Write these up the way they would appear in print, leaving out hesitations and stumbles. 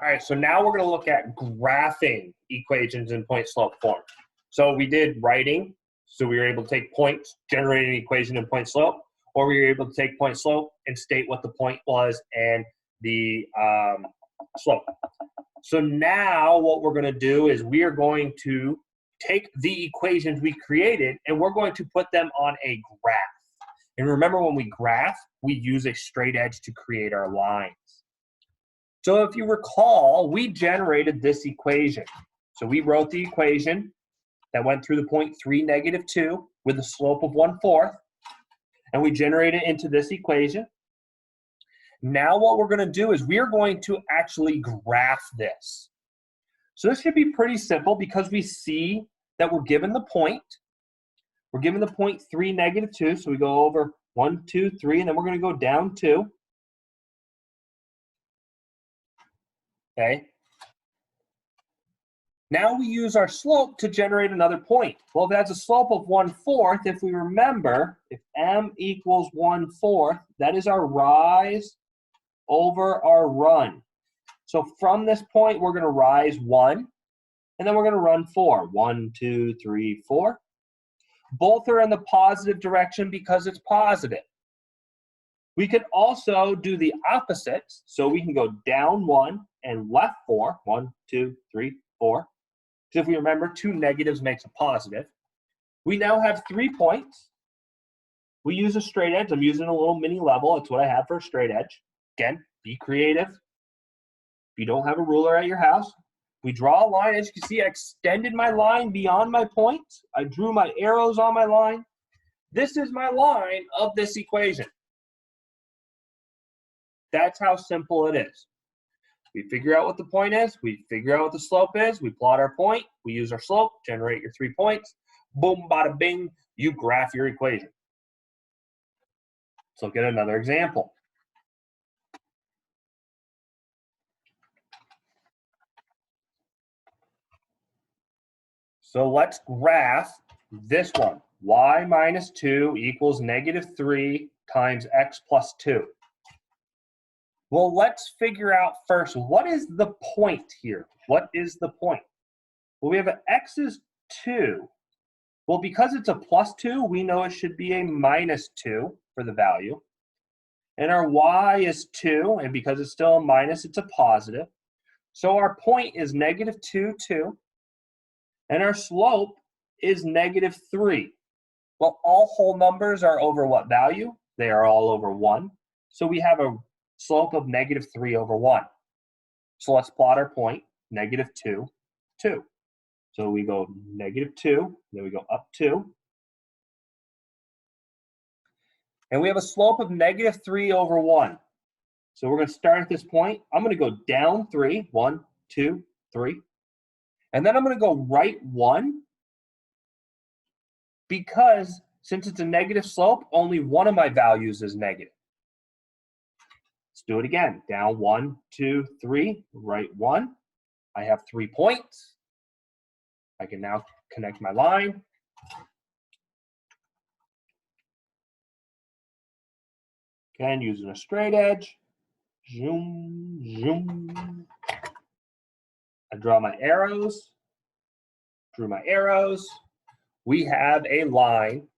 All right, so now we're going to look at graphing equations in point slope form. So we did writing, so we were able to take points, generate an equation in point slope, or we were able to take point slope and state what the point was and the slope. So now what we're going to do is we are going to take the equations we created and we're going to put them on a graph. And remember, when we graph, we use a straight edge to create our lines. So if you recall, we generated this equation. So we wrote the equation that went through the point 3, -2 with a slope of 1/4, and we generated it into this equation. Now what we're going to do is we're going to actually graph this. So this should be pretty simple because we see that we're given the point. We're given the point 3, -2, so we go over 1, 2, 3, and then we're going to go down 2. Okay. Now we use our slope to generate another point. Well, if it has a slope of 1/4, if we remember, if m equals 1/4, that is our rise over our run. So from this point, we're going to rise 1, and then we're going to run 4. 1, 2, 3, 4. Both are in the positive direction because it's positive. We could also do the opposite, so we can go down 1 and left 4. 1, 2, 3, 4. Because if we remember, 2 negatives makes a positive. We now have 3 points. We use a straight edge. I'm using a little mini level. That's what I have for a straight edge. Again, be creative. If you don't have a ruler at your house, we draw a line. As you can see, I extended my line beyond my points. I drew my arrows on my line. This is my line of this equation. That's how simple it is. We figure out what the point is. We figure out what the slope is. We plot our point. We use our slope, generate your 3 points. Boom, bada, bing. You graph your equation. Let's look at another example. So let's graph this one. Y minus 2 equals -3 times x plus 2. Well, let's figure out first, what is the point here? What is the point? Well, we have an x is 2. Well, because it's a plus 2, we know it should be a -2 for the value. And our y is 2, and because it's still a minus, it's a positive. So our point is -2, 2. And our slope is -3. Well, all whole numbers are over what value? They are all over 1. So we have a slope of -3 over 1. So let's plot our point, -2, 2. So we go -2, then we go up 2. And we have a slope of -3 over 1. So we're going to start at this point. I'm going to go down 3, 1, 2, 3. And then I'm going to go right 1, because since it's a negative slope, only one of my values is negative. Let's do it again. Down 1, 2, 3, right 1. I have 3 points. I can now connect my line. Again, using a straight edge. Zoom, zoom. I draw my arrows. Drew my arrows. We have a line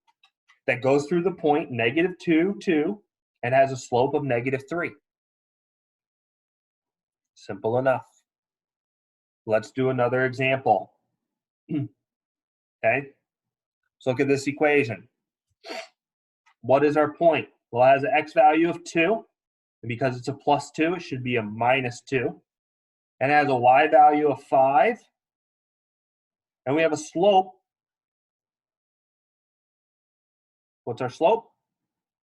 that goes through the point -2, 2, and has a slope of -3. Simple enough. Let's do another example. Okay, so look at this equation. What is our point? Well, it has an x value of 2, and because it's a plus 2, it should be a -2. And it has a y value of 5, and we have a slope. What's our slope?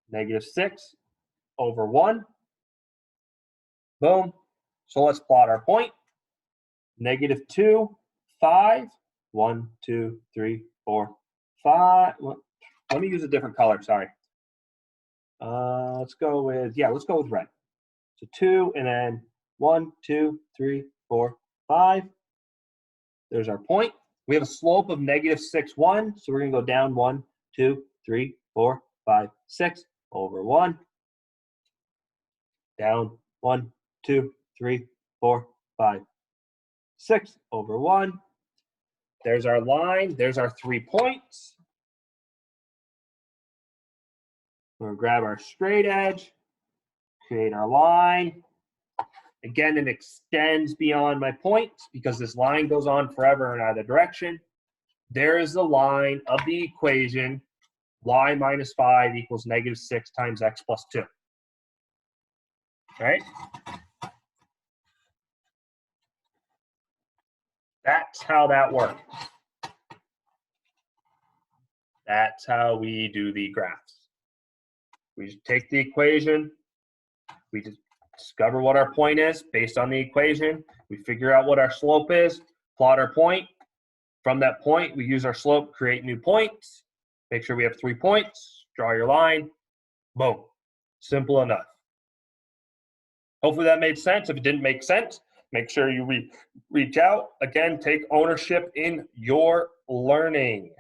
-6 over 1. Boom. So let's plot our point. -2, 5. 1, 2, 3, 4, 5. Let me use a different color, sorry. Let's go with red. So 2, and then 1, 2, 3, 4, 5. There's our point. We have a slope of -6, 1. So we're going to go down 1, 2, 3, 4, 5, 6 over 1. Down 1, 2, 3, 4, 5, 6 over 1. There's our line. There's our 3 points. We're going to grab our straight edge, create our line. Again, it extends beyond my points because this line goes on forever in either direction. There is the line of the equation, y minus 5 equals negative 6 times x plus 2. Right? That's how that works. That's how we do the graphs. We just take the equation, we just discover what our point is based on the equation, we figure out what our slope is, plot our point. From that point, we use our slope, create new points, make sure we have 3 points, draw your line, boom. Simple enough. Hopefully that made sense. If it didn't make sense, make sure you reach out. Again, take ownership in your learning.